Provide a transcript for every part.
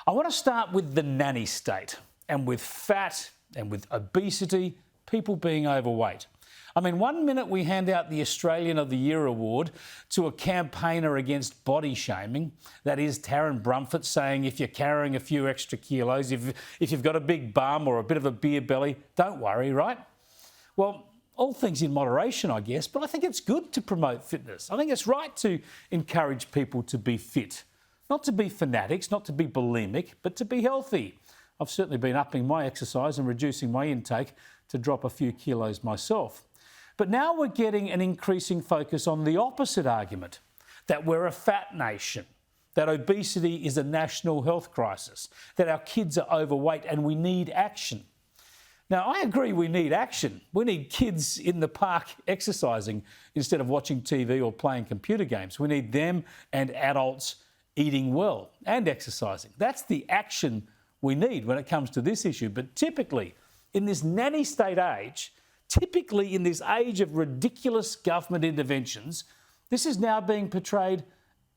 I want to start with the nanny state and with fat and with obesity, people being overweight. I mean, one minute we hand out the Australian of the Year award to a campaigner against body shaming, that is Taryn Brumfitt, saying if you're carrying a few extra kilos, if you've got a big bum or a bit of a beer belly, don't worry, right? Well, all things in moderation, I guess, but I think it's good to promote fitness. I think it's right to encourage people to be fit, not to be fanatics, not to be bulimic, but to be healthy. I've certainly been upping my exercise and reducing my intake to drop a few kilos myself. But now we're getting an increasing focus on the opposite argument, that we're a fat nation, that obesity is a national health crisis, that our kids are overweight and we need action. Now, I agree we need action. We need kids in the park exercising instead of watching TV or playing computer games. We need them and adults eating well and exercising. That's the action we need when it comes to this issue. But typically, in this nanny state age, typically in this age of ridiculous government interventions, this is now being portrayed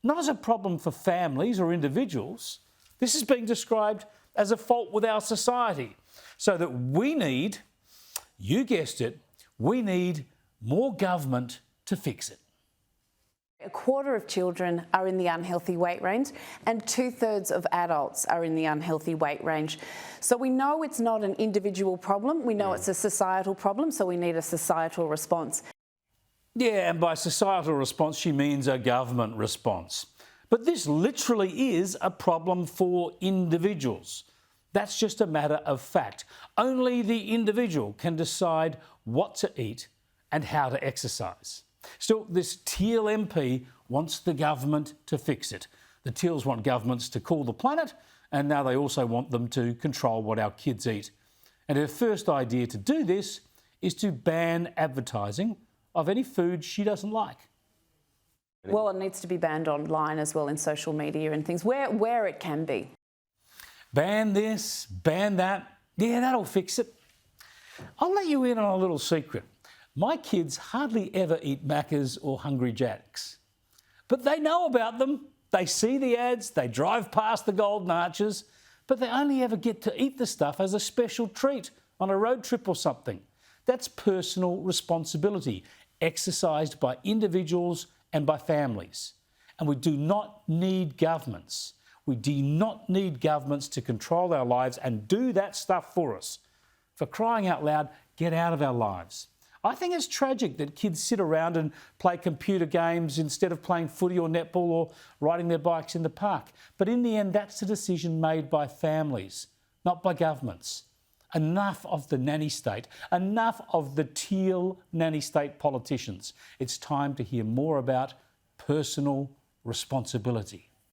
not as a problem for families or individuals. This is being described as a fault with our society. So that we need, you guessed it, we need more government to fix it. A quarter of children are in the unhealthy weight range and 2/3 of adults are in the unhealthy weight range. So we know it's not an individual problem, we know it's a societal problem, so we need a societal response. Yeah, and by societal response she means a government response. But this literally is a problem for individuals. That's just a matter of fact. Only the individual can decide what to eat and how to exercise. Still, this Teal MP wants the government to fix it. The Teals want governments to cool the planet, and now they also want them to control what our kids eat. And her first idea to do this is to ban advertising of any food she doesn't like. Well, it needs to be banned online as well, in social media and things, where it can be. Ban this, ban that. Yeah, that'll fix it. I'll let you in on a little secret. My kids hardly ever eat Maccas or Hungry Jacks. But they know about them. They see the ads, they drive past the Golden Arches, but they only ever get to eat the stuff as a special treat on a road trip or something. That's personal responsibility, exercised by individuals and by families. And we do not need governments. We do not need governments to control our lives and do that stuff for us. For crying out loud, get out of our lives. I think it's tragic that kids sit around and play computer games instead of playing footy or netball or riding their bikes in the park. But in the end, that's a decision made by families, not by governments. Enough of the nanny state, enough of the teal nanny state politicians. It's time to hear more about personal responsibility.